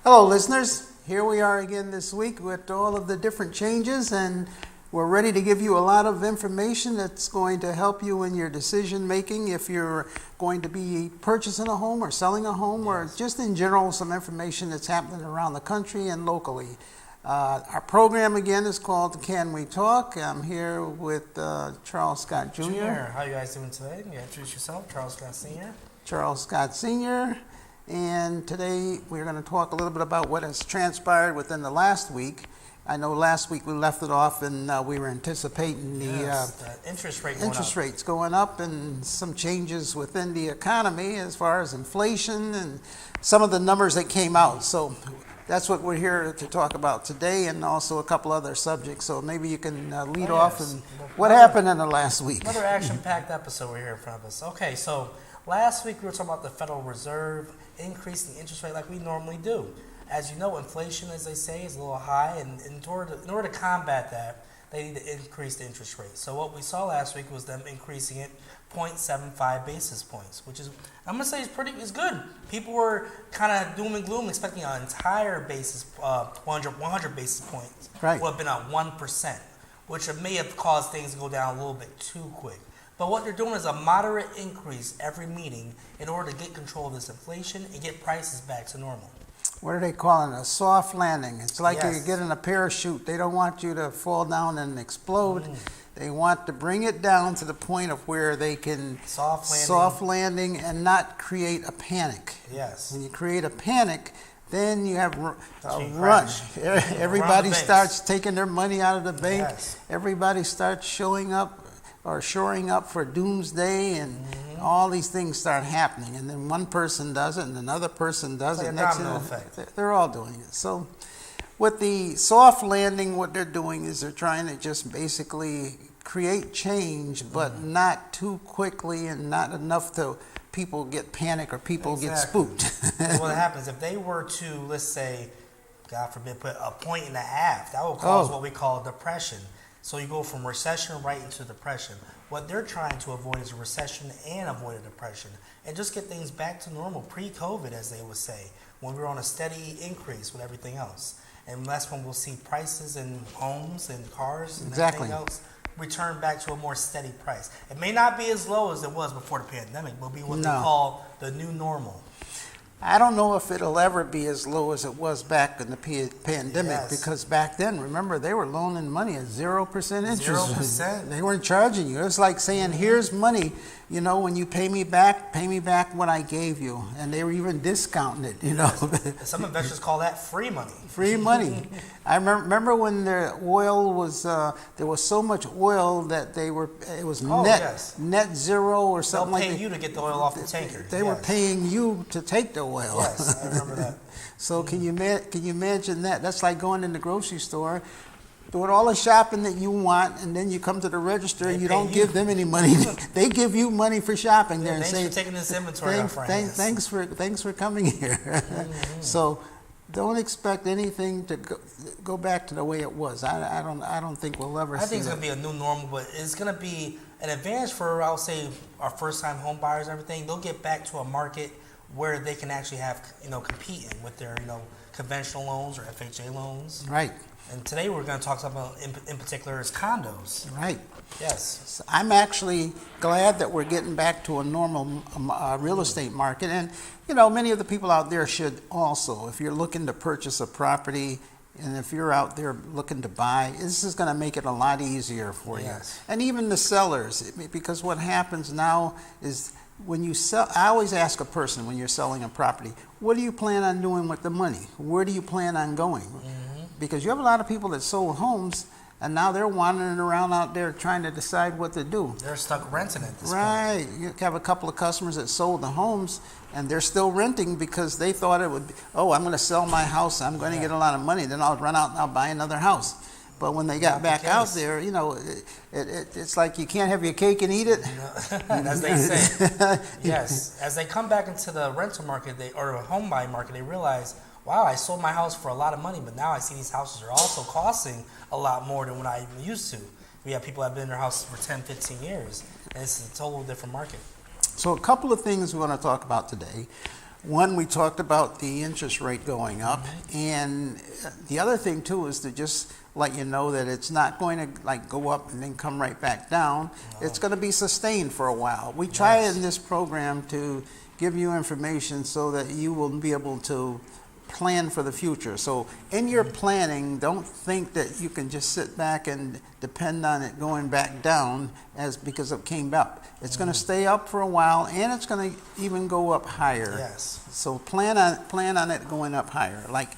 Hello, listeners. Here we are again this week with all of the different changes, and we're ready to give you a lot of information that's going to help you in your decision making if you're going to be purchasing a home or selling a home, or just in general some information that's happening around the country and locally. Our program again is called Can We Talk? I'm here with Charles Scott Jr. How you guys doing today? You introduce yourself, Charles Scott Sr. Charles Scott Sr. And today we're going to talk a little bit about what has transpired within the last week. I know last week we left it off and we were anticipating the interest rates going up and some changes within the economy as far as inflation and some of the numbers that came out. So that's what we're here to talk about today, and also a couple other subjects. So maybe you can lead off and what happened in the last week. Another action-packed episode we're here in front of us. Okay, so last week we were talking about the Federal Reserve increasing the interest rate like we normally do. As you know, inflation, as they say, is a little high, and in order to combat that, they need to increase the interest rate. So what we saw last week was them increasing it 0.75 basis points, which is, I'm going to say, it's good. People were kind of doom and gloom, expecting an entire basis, 100 basis points, right, would have been at 1%, which may have caused things to go down a little bit too quick. But what they're doing is a moderate increase every meeting in order to get control of this inflation and get prices back to normal. What are they calling it? A soft landing. It's like you're getting a parachute. They don't want you to fall down and explode. They want to bring it down to the point of where they can soft landing and not create a panic. Yes. When you create a panic, then you have a run. Everybody starts taking their money out of the bank. Yes. Everybody starts showing up or shoring up for doomsday, and all these things start happening. And then one person does it, and another person does it. Next thing, they're all doing it. So with the soft landing, what they're doing is they're trying to just basically create change, but not too quickly and not enough to people get panic or people get spooked. What happens if they were to, let's say, God forbid, put a 1.5, that will cause what we call depression. So you go from recession right into depression. What they're trying to avoid is a recession and avoid a depression, and just get things back to normal, pre-COVID, as they would say, when we were on a steady increase with everything else. And that's when we'll see prices in homes and cars and everything else return back to a more steady price. It may not be as low as it was before the pandemic, but it'll be what they call the new normal. I don't know if it'll ever be as low as it was back in the pandemic, because back then, remember, they were loaning money at 0% interest. 0%. They weren't charging you. It's like saying, here's money, when you pay me back what I gave you. And they were even discounting it, Some investors call that free money. Free money. I remember when the oil was, there was so much oil that it was net zero or something like that. They'll pay you to get the oil off the tanker. They were paying you to take the oil. Yes, I remember that. So can you imagine that? That's like going in the grocery store, doing all the shopping that you want, and then you come to the register and you don't give them any money. They give you money for shopping there and say, for taking this inventory off our hands. Thanks for coming here. So don't expect anything to go back to the way it was. I don't think we'll ever see I think it's going to be a new normal, but it's going to be an advantage for, I'll say, our first-time home buyers and everything. They'll get back to a market where they can actually have, competing with their, conventional loans or FHA loans. Right. And today we're going to talk about, in particular, is condos. Right. Yes. I'm actually glad that we're getting back to a normal real estate market. And, many of the people out there should also. If you're looking to purchase a property and if you're out there looking to buy, this is going to make it a lot easier for you. And even the sellers, because what happens now is when you sell, I always ask a person when you're selling a property, what do you plan on doing with the money? Where do you plan on going? Because you have a lot of people that sold homes and now they're wandering around out there trying to decide what to do. They're stuck renting at this point. Right. You have a couple of customers that sold the homes and they're still renting because they thought it would be, I'm going to sell my house, I'm going to get a lot of money, then I'll run out and I'll buy another house. But when they got back out there, it's like you can't have your cake and eat it. As they say. Yes. As they come back into the rental market or home buying market, they realize, wow, I sold my house for a lot of money, but now I see these houses are also costing a lot more than what I used to. We have people that have been in their houses for 10, 15 years, and it's a total different market. So a couple of things we want to talk about today. One, we talked about the interest rate going up, and the other thing too is to just let you know that it's not going to like go up and then come right back down. It's going to be sustained for a while. We try Yes. in this program to give you information so that you will be able to plan for the future. So in your planning, don't think that you can just sit back and depend on it going back down as because it came up. It's going to stay up for a while, and it's going to even go up higher. Yes. So plan on it going up higher. Like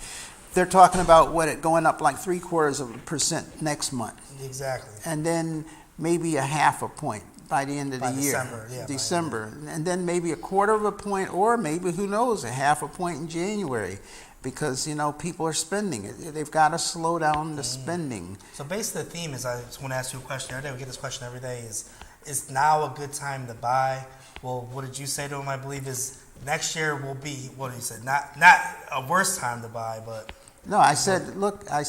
they're talking about it going up like 0.75% next month, Exactly. and then maybe a half a point by the end of By the year. December, yeah, by December, and then maybe a quarter of a point, or maybe who knows, a half a point in January, because people are spending it. They've got to slow down the spending. So basically, the theme is I just want to ask you a question every day. We get this question every day: is now a good time to buy? Well, what did you say to him? I believe is next year will be what he said. Not a worse time to buy, but No, I said, look, a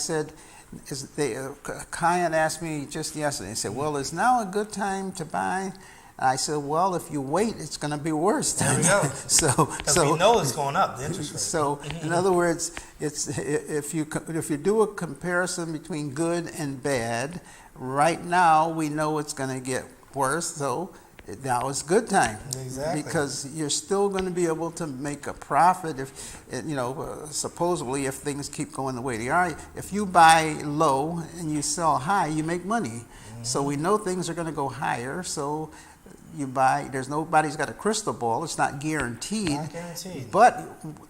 client asked me just yesterday, he said, well, is now a good time to buy? I said, well, if you wait, it's going to be worse. there we go. Because we know it's going up, the interest rate. So, in other words, if you do a comparison between good and bad, right now we know it's going to get worse. So now is good time. Exactly. Because you're still going to be able to make a profit if, supposedly if things keep going the way they are. If you buy low and you sell high, you make money. So we know things are going to go higher. So you buy, nobody's got a crystal ball. It's not guaranteed. Not guaranteed. But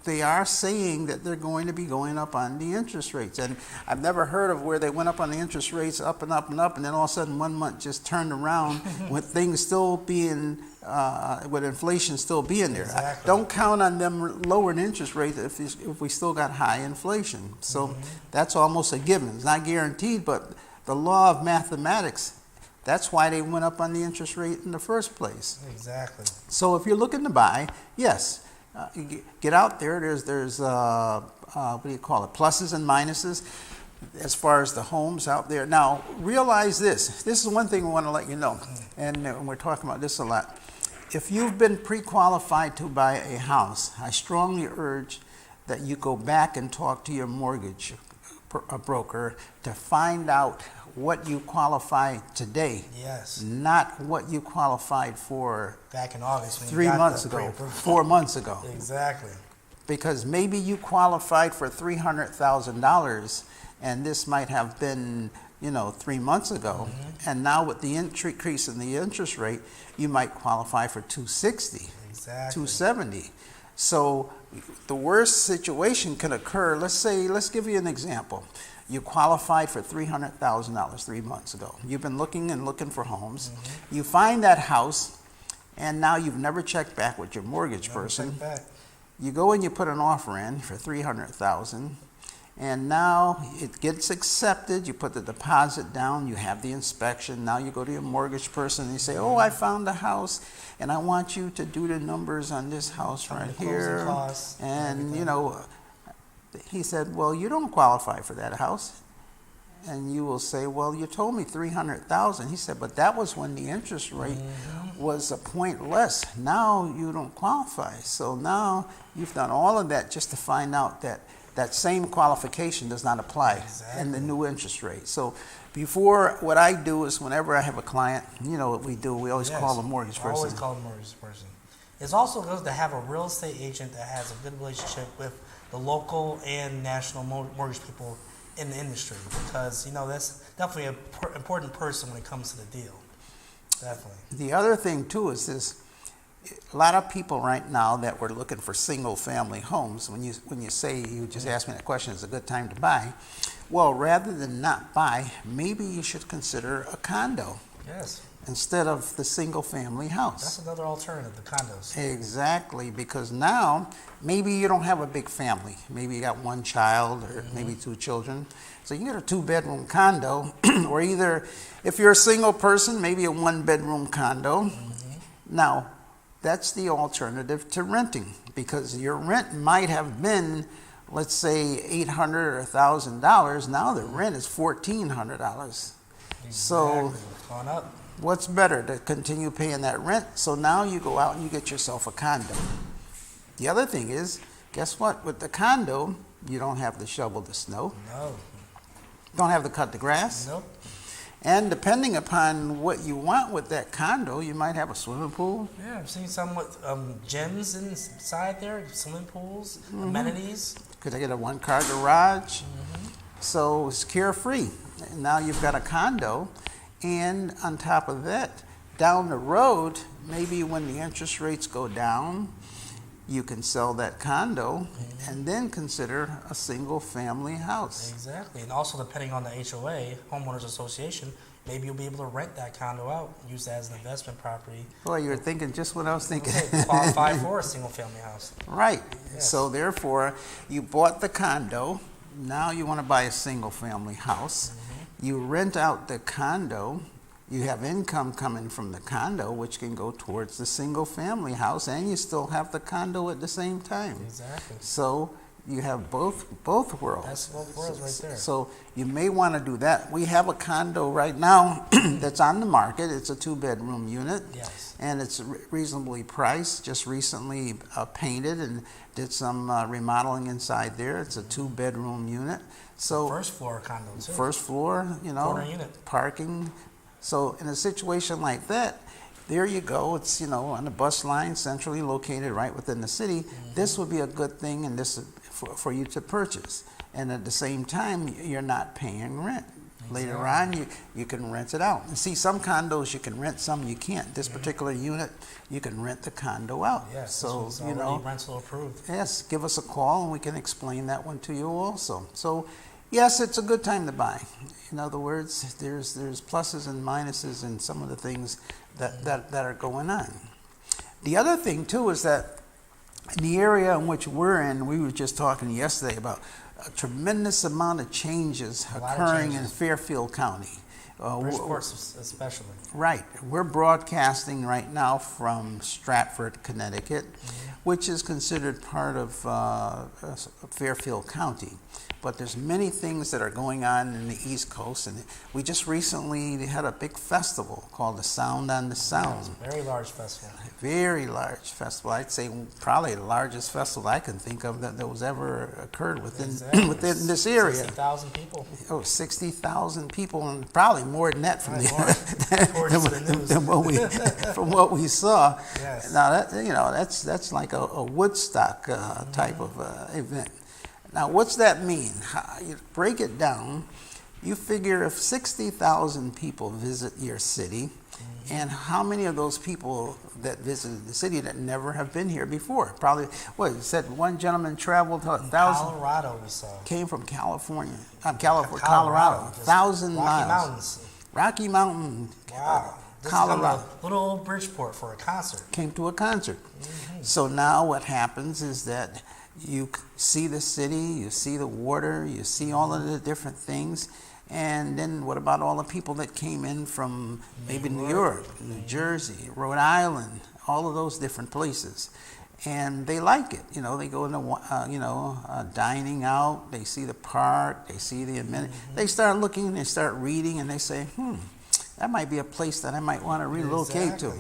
they are saying that they're going to be going up on the interest rates. And I've never heard of where they went up on the interest rates up and up and up, and then all of a sudden 1 month just turned around with things still being, with inflation still being there. Exactly. Don't count on them lowering interest rates if we still got high inflation. So that's almost a given. It's not guaranteed, but the law of mathematics, that's why they went up on the interest rate in the first place. Exactly. So if you're looking to buy, yes, get out there. There's what do you call it? Pluses and minuses as far as the homes out there. Now realize this. This is one thing we want to let you know, and we're talking about this a lot. If you've been pre-qualified to buy a house, I strongly urge that you go back and talk to your mortgage broker to find out what you qualify today, Yes. not what you qualified for Back in August. When you 3 got months the ago, pre-approval. 4 months ago. Exactly. Because maybe you qualified for $300,000, and this might have been 3 months ago, and now with the increase in the interest rate, you might qualify for 260, Exactly. 270. So the worst situation can occur. Let's give you an example. You qualified for $300,000 3 months ago. You've been looking for homes. You find that house, and now you've never checked back with your mortgage person. Check back. You go and you put an offer in for $300,000, and now it gets accepted. You put the deposit down. You have the inspection. Now you go to your mortgage person and you say, "Oh, I found a house, and I want you to do the numbers on this house right The closing here." costs, And everything. he said, "Well, you don't qualify for that house." And you will say, "Well, you told me 300,000." He said, "But that was when the interest rate was a point less. Now you don't qualify." So now you've done all of that just to find out that that same qualification does not apply in the new interest rate. So before, what I do is whenever I have a client, what we do, we always call the mortgage person. Always call the mortgage person. It's also good to have a real estate agent that has a good relationship with the local and national mortgage people in the industry, because that's definitely an important person when it comes to the deal. Definitely. The other thing too is this: a lot of people right now that were looking for single-family homes. When you say, you just asked me that question, is it a good time to buy? Well, rather than not buy, maybe you should consider a condo Yes. instead of the single-family house. That's another alternative, the condos. Exactly, because now maybe you don't have a big family. Maybe you got one child or maybe 2 children. So you get a 2-bedroom condo, or either, if you're a single person, maybe a 1-bedroom condo. Now, that's the alternative to renting, because your rent might have been, let's say, $800 or $1,000. Now the rent is $1,400. So Exactly. It's gone up. what's better, to continue paying that rent? So now you go out and you get yourself a condo. The other thing is, guess what? With the condo, you don't have to shovel the snow, No. don't have to cut the grass. Nope. And depending upon what you want with that condo, you might have a swimming pool. Yeah, I've seen some with gyms inside there, swimming pools, amenities. Could I get a one-car garage? So it's carefree. And now you've got a condo, and on top of that, down the road, maybe when the interest rates go down, you can sell that condo and then consider a single-family house. Exactly, and also depending on the HOA, homeowners association, maybe you'll be able to rent that condo out, use that as an investment property. Boy, you're thinking just what I was thinking. Okay, qualify for a single-family house. Right. Yes. So therefore, you bought the condo. Now you want to buy a single-family house. You rent out the condo. You have income coming from the condo, which can go towards the single-family house, and you still have the condo at the same time. Exactly. So you have both worlds. That's both worlds right there. So you may want to do that. We have a condo right now that's on the market. It's a 2-bedroom unit. Yes. And it's reasonably priced, just recently painted and did some remodeling inside there. It's a 2-bedroom unit. So First floor condo too. first floor, Corner unit. parking. So in a situation like that, there you go. It's, on the bus line, centrally located right within the city. This would be a good thing and this for you to purchase. And at the same time, you're not paying rent. Later on, you can rent it out. And see, some condos you can rent, some you can't. This particular unit, you can rent the condo out. Yes, So, this was already rental approved. yes, give us a call and we can explain that one to you also. So, yes, it's a good time to buy. In other words, there's pluses and minuses in some of the things that are going on. The other thing, too, is that in the area in which we're in, we were just talking yesterday about a tremendous amount of changes occurring in Fairfield County. Bridgeport especially. Right. We're broadcasting right now from Stratford, Connecticut, which is considered part of Fairfield County. But there's many things that are going on in the East Coast, and we just recently had a big festival called the Sound on the Sound. Yes, very large festival. Very large festival. I'd say probably the largest festival I can think of that was ever occurred within within this area. 60,000 people. Oh, 60,000 people, and probably more than that from from what we saw. Yes. Now that's like a Woodstock type of event. Now, what's that mean? You break it down. You figure if 60,000 people visit your city, and how many of those people that visited the city that never have been here before? Probably, you said one gentleman traveled 1,000. Colorado, we saw. Came from California. Colorado. 1,000 Rocky miles. Mountains. Rocky Mountain. Wow. This Colorado. is from a little old Bridgeport for a concert. Came to a concert. So now what happens is that you see the city, you see the water, you see all of the different things. And then what about all the people that came in from maybe New York, New Jersey, Rhode Island, all of those different places? And they like it. They go into, dining out, they see the park, they see the amenities. They start looking, they start reading, and they say, that might be a place that I might want to relocate to.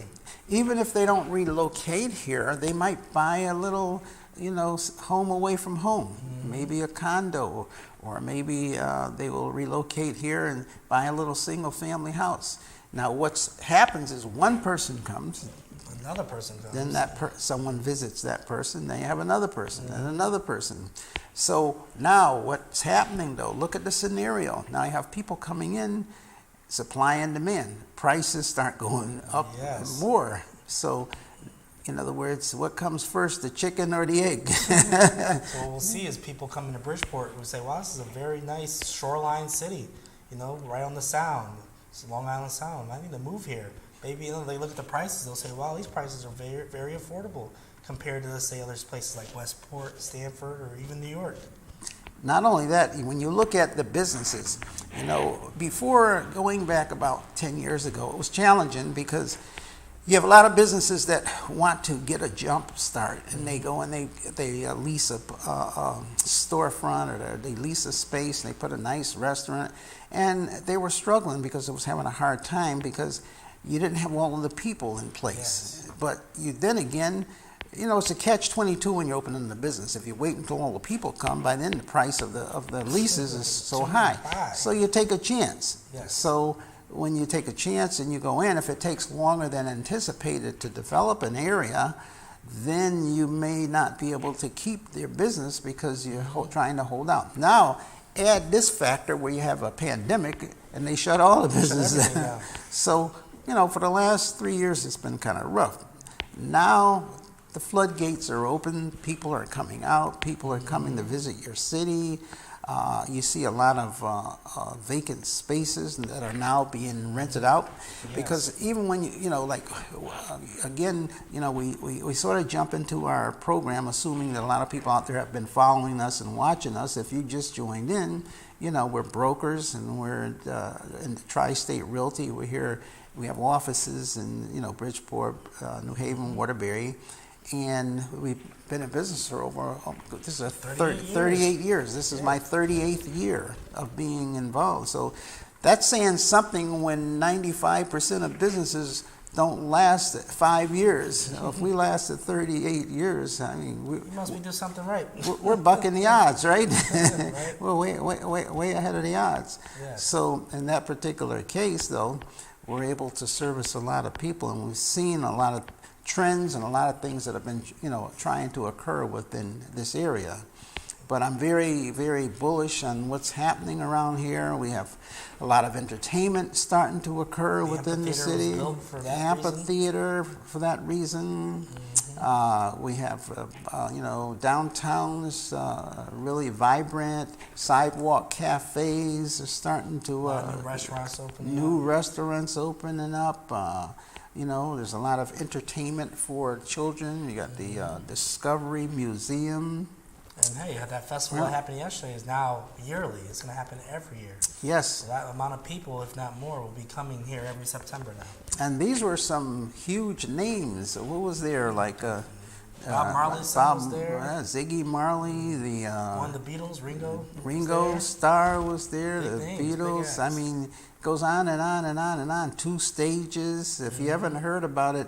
Even if they don't relocate here, they might buy a little home away from home, maybe a condo, or maybe they will relocate here and buy a little single-family house. Now, what happens is one person comes, Another person comes. then someone visits that person, they have another person, and another person. So now what's happening, though, look at the scenario. Now you have people coming in, supply and demand. Prices start going up more. So in other words, what comes first, the chicken or the egg? So what we'll see is people coming to Bridgeport who say, wow, this is a very nice shoreline city, right on the Sound. It's Long Island Sound. I need to move here. Maybe they look at the prices, they'll say, wow, these prices are very, very affordable compared to, let's say, other places like Westport, Stanford, or even New York. Not only that, when you look at the businesses, before going back about 10 years ago, it was challenging because you have a lot of businesses that want to get a jump start, and they go and they lease a storefront, or they lease a space, and they put a nice restaurant, and they were struggling because it was having a hard time because you didn't have all of the people in place. Yes. But then again, you know, it's a catch-22 when you're opening the business. If you wait until all the people come, by then the price of the leases is so high. So you take a chance. Yes. So when you take a chance and you go in, if it takes longer than anticipated to develop an area, then you may not be able to keep their business because you're trying to hold out. Now, add this factor where you have a pandemic and they shut all the businesses everything down. down. So, you know, for the last 3 years, it's been kind of rough. Now, the floodgates are open. People are coming out. People are coming to visit your city. You see a lot of vacant spaces that are now being rented out. Yes. Because even when you know, like, again, you know, we sort of jump into our program assuming that a lot of people out there have been following us and watching us. If you just joined in, you know, we're brokers and we're in the Tri-State Realty. We're here. We have offices in, you know, Bridgeport, New Haven, Waterbury. And we've been in business for over, this is 38 years. This is my 38th year of being involved. So that's saying something when 95% of businesses don't last 5 years. So if we lasted 38 years, I mean, You must be doing something right. we're bucking the odds, right? Right. We're way ahead of the odds. Yes. So in that particular case, though, we're able to service a lot of people, and we've seen a lot of trends and a lot of things that have been, you know, trying to occur within this area. But I'm very, very bullish on what's happening around here. We have a lot of entertainment starting to occur within the amphitheater was city. built for that Amphitheater for that reason. We have, you know, downtowns really vibrant. Sidewalk cafes are starting to New restaurants opening new up. restaurants opening up. You know, there's a lot of entertainment for children. You got the Discovery Museum. And hey, that festival that happened yesterday is now yearly. It's going to happen every year. Yes. So that amount of people, if not more, will be coming here every September now. And these were some huge names. What was there? Like Bob Marley's son was there. Ziggy Marley, One of the Beatles, Ringo. Ringo was Starr was there. Big The names, big Beatles. I acts. mean, it goes on and on and on and on. 2 stages. If you haven't heard about it,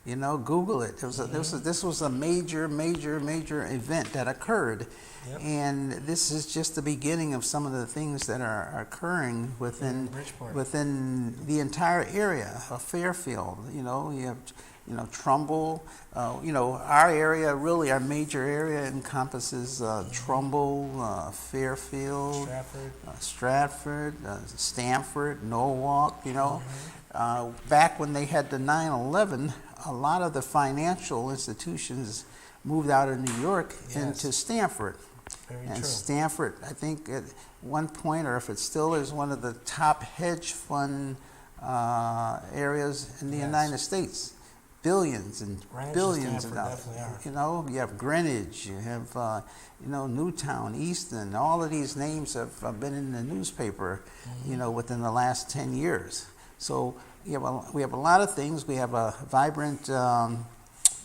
you know, Google it. This was a major event that occurred. Yep. And this is just the beginning of some of the things that are occurring within Bridgeport. within the entire area of Fairfield. You know, you have, you know, Trumbull. You know, our area, really our major area encompasses Trumbull, Fairfield, Stratford, Stamford, Norwalk. You know, back when they had the 9/11, a lot of the financial institutions moved out of New York into Stamford. Very And true. Stanford, I think at one point, or if it still is, one of the top hedge fund areas in the United States. Billions and Greenwich and billions of Stanford dollars. definitely are. You know, you have Greenwich, you have, you know, Newtown, Easton. All of these names have been in the newspaper, you know, within the last 10 years. So we have a lot of things. We have a vibrant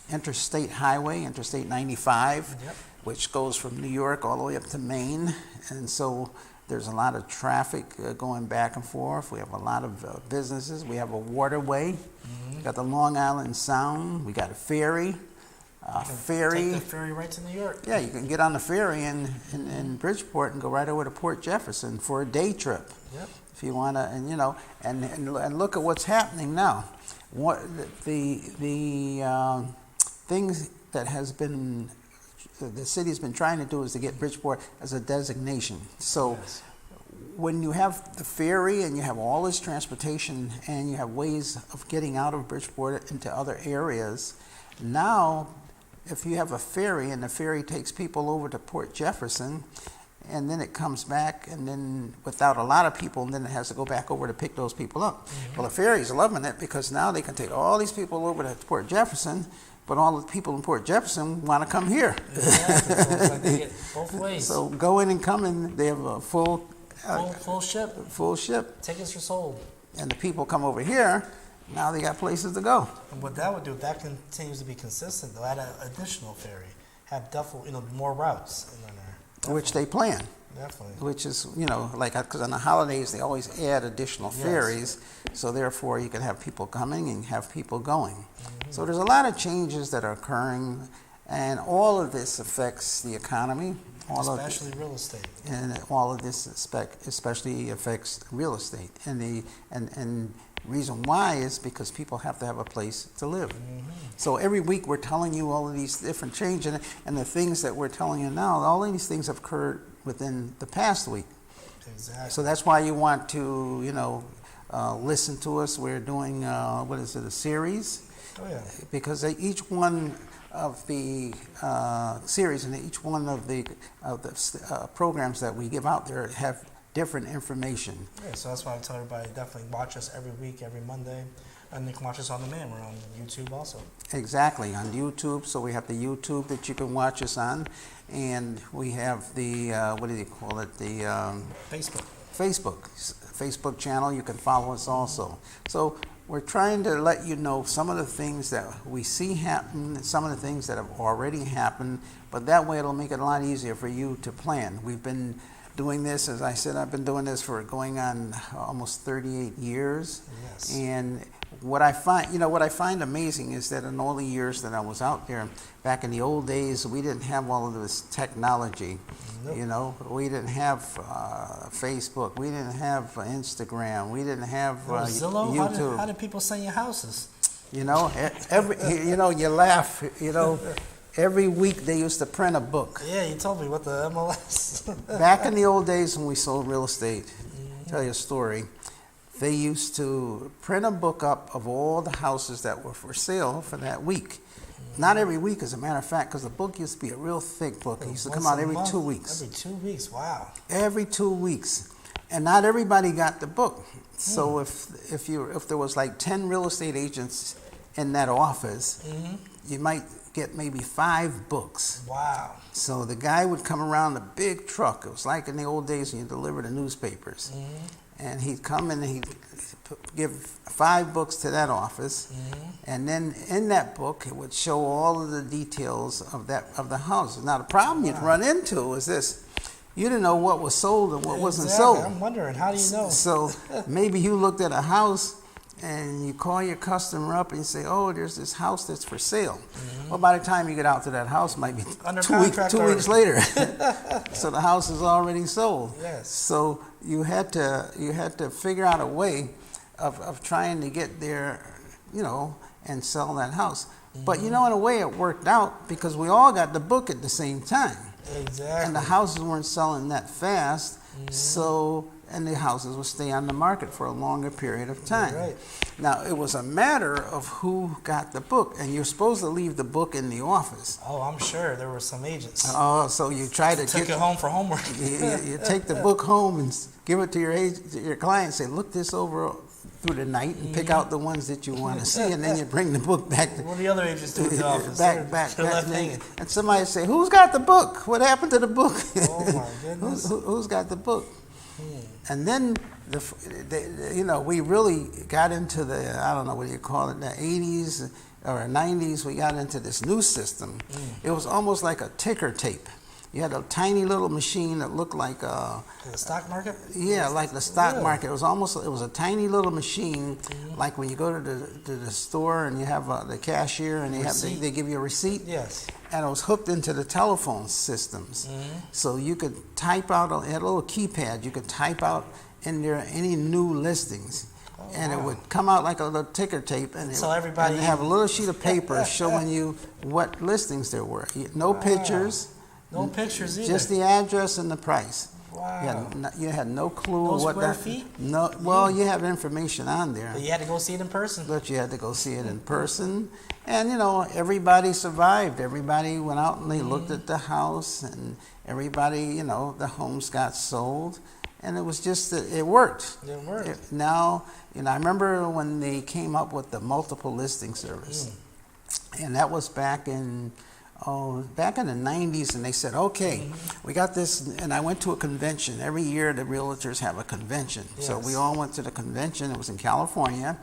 interstate highway, Interstate 95. Yep. Which goes from New York all the way up to Maine. And so there's a lot of traffic going back and forth. We have a lot of businesses. We have a waterway. We got the Long Island Sound. We got a ferry. Take the ferry right to New York. Yeah, you can get on the ferry in Bridgeport and go right over to Port Jefferson for a day trip. Yep. If you want to, and you know, and look at what's happening now. What the things that has been the city's been trying to do is to get Bridgeport as a designation. So when you have the ferry and you have all this transportation and you have ways of getting out of Bridgeport into other areas, now if you have a ferry and the ferry takes people over to Port Jefferson and then it comes back and then without a lot of people and then it has to go back over to pick those people up. Well, the ferry's loving it because now they can take all these people over to Port Jefferson, but all the people in Port Jefferson want to come here. Exactly. So it's like they get both ways. So going and coming, they have a full Full ship. full ship. Tickets are sold. And the people come over here, now they got places to go. And what that would do, if that continues to be consistent, they'll add an additional ferry, have more routes in there. Which they plan. Definitely. which is, like, because on the holidays, they always add additional Yes. ferries, so therefore you can have people coming and have people going. Mm-hmm. So there's a lot of changes that are occurring, and all of this affects the economy. Especially real estate. And all of this especially affects real estate. And reason why is because people have to have a place to live. Mm-hmm. So every week we're telling you all of these different changes, and the things that we're telling you now, all of these things have occurred within the past week. Exactly. So that's why you want to, listen to us. We're doing, a series? Oh, yeah. Because each one of the series and each one of the programs that we give out there have different information. Yeah, so that's why I tell everybody definitely watch us every week, every Monday, and they can watch us on demand. We're on YouTube also. Exactly, on YouTube. So we have the YouTube that you can watch us on, and we have the what do you call it? The Facebook channel. You can follow us also. So we're trying to let you know some of the things that we see happen, some of the things that have already happened, but that way it'll make it a lot easier for you to plan. We've been doing this, as I said, I've been doing this for going on almost 38 years. Yes. And what I find amazing is that in all the years that I was out there, back in the old days, we didn't have all of this technology. Nope. We didn't have Facebook, we didn't have Instagram, we didn't have Zillow? YouTube. How did people sell your houses? You laugh. Every week they used to print a book. Yeah, you told me what the MLS. Back in the old days when we sold real estate, I'll tell you a story. They used to print a book up of all the houses that were for sale for that week. Not every week, as a matter of fact, because the book used to be a real thick book. It used to come out every 2 weeks. Every 2 weeks, wow. Every 2 weeks. And not everybody got the book. So if there was like 10 real estate agents in that office, you might get maybe 5 books. Wow. So the guy would come around in a big truck. It was like in the old days when you delivered the newspapers. And he'd come and he'd give 5 books to that office. And then in that book, it would show all of the details of the house. Now the problem you'd run into is this. You didn't know what was sold and what wasn't sold. I'm wondering, how do you know? So maybe you looked at a house and you call your customer up and you say, oh, there's this house that's for sale. Well, by the time you get out to that house, it might be Under 2 weeks, contract 2 weeks already. later. So the house is already sold. Yes. So you had to figure out a way of trying to get there, and sell that house. But in a way it worked out because we all got the book at the same time. Exactly. And the houses weren't selling that fast, and the houses would stay on the market for a longer period of time. Right. Now, it was a matter of who got the book, and you're supposed to leave the book in the office. Oh, I'm sure there were some agents. Oh, so you try to Took it home for homework. you take the book home and give it to your client and say, look this over through the night and pick out the ones that you want to see, and then you bring the book back. What do the other agents do in the office? Back, They're left hanging. and somebody say, who's got the book? What happened to the book? Oh my goodness. Who's got the book? And then, we really got into the, I don't know, what do you call it, the 80s or 90s, we got into this new system. It was almost like a ticker tape. You had a tiny little machine that looked like The stock market? yeah, like the stock Really? market. It was a tiny little machine, like when you go to the store and you have the cashier and they give you a receipt. Yes. And it was hooked into the telephone systems. So you could type out, it had a little keypad, you could type out in there any new listings. And it would come out like a little ticker tape, and So everybody- and have a little sheet of paper showing you what listings there were. No pictures. No pictures either. Just the address and the price. Wow. You had no clue No what square that. feet? No. Well, you have information on there, But you had to go see it in person. but you had to go see it in person. And everybody survived. Everybody went out and they looked at the house, and everybody, the homes got sold, and it was just it worked. It worked. Now, I remember when they came up with the multiple listing service, and that was back in the 90s, and they said, okay, we got this, and I went to a convention. Every year the realtors have a convention. So Yes. we all went to the convention. It was in California,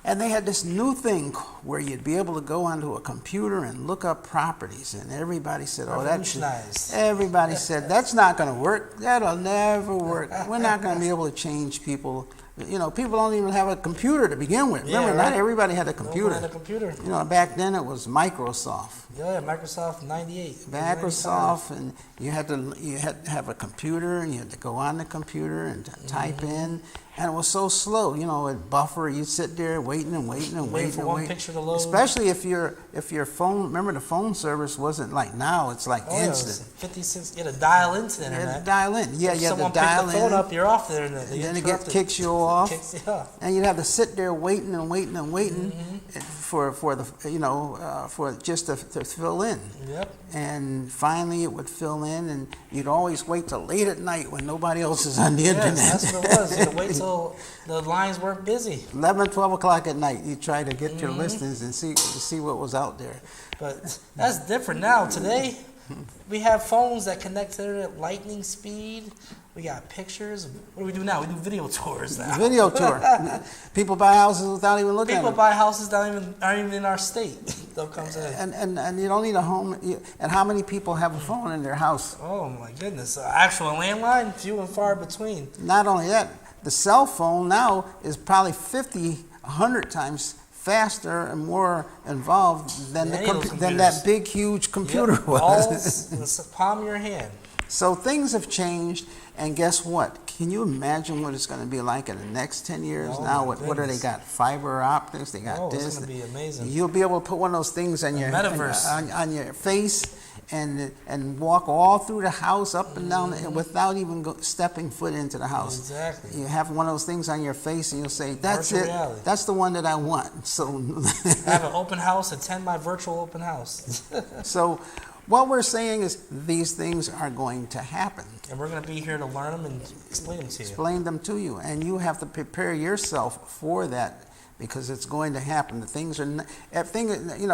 And they had this new thing where you'd be able to go onto a computer and look up properties, and everybody said, "Oh, that's." Revolutionized. Everybody said that's not going to work. That'll never work. We're not going to be able to change people. You know, people don't even have a computer to begin with. Yeah, Remember, right. not everybody had a No computer. one had a computer. You know, back then it was Microsoft. Yeah, Microsoft 98. Microsoft, and you had to have a computer, and you had to go on the computer and type in, and it was so slow. You know, it buffer. You sit there waiting and waiting and Waiting waiting for and one waiting. picture to load. Especially if your phone. Remember, the phone service wasn't like now. It's like Oh, yeah, it was instant. 56. You had to dial into the You had to internet. dial in. Yeah, If you had to someone dial picked the phone in. up, you're off the internet. They And then it interrupted. kicks you off. Kicks you off. And you'd have to sit there waiting and waiting and waiting for the for just to fill in. Yep. And finally, it would fill in, and you'd always wait till late at night when nobody else is on the internet. Yes, that's what it was. You had to wait till the lines weren't busy. 11, 12 o'clock at night, you try to get your listings and see what was out there. But that's different now. Today, we have phones that connect to the internet lightning speed. We got pictures. What do we do now? We do video tours now. Video tour. People buy houses without even looking People at them. buy houses that aren't even in our state. They'll come to. And you don't need a home. And how many people have a phone in their house? Oh my goodness! Actual landline, few and far between. Not only that, the cell phone now is probably 50, 100 times faster and more involved than Any of those than that computers. big, huge computer Yep, was. all in the palm of your hand. So things have changed, and guess what? Can you imagine what it's going to be like in the next 10 years? Oh, Now, my what do they goodness. got? Fiber optics, they got Oh, this. it's going to be amazing. You'll be able to put one of those things on your metaverse. on your face and walk all through the house, up and down, without even stepping foot into the house. Exactly. You have one of those things on your face, and you'll say, "That's Virtual it. reality. That's the one that I want." So, I have an open house. Attend my virtual open house. so what we're saying is these things are going to happen. And we're going to be here to learn them and explain them to you. Explain them to you, and you have to prepare yourself for that because it's going to happen. The things are,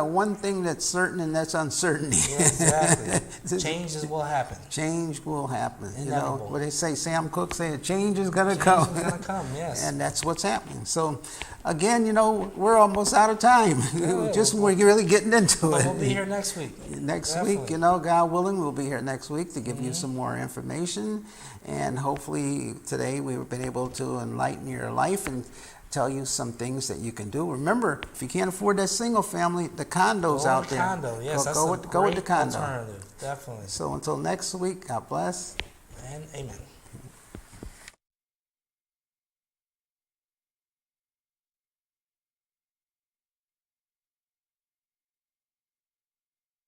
one thing that's certain, and that's uncertainty. Yeah, exactly. Changes will happen. Change will happen. You know Inevitable. what they say. Sam Cooke said, "Change is going to Change come." is going to come, yes. And that's what's happening. So, again, we're almost out of time. Yeah, We're really getting into But it. we'll be here next week. Next Definitely. week, God willing, we'll be here next week to give you some more information. And hopefully today we've been able to enlighten your life and tell you some things that you can do. Remember, if you can't afford that single family, the condo's Go out with there. condo, yes, that's go a with the great condo. alternative, definitely. So until next week, God bless. And amen.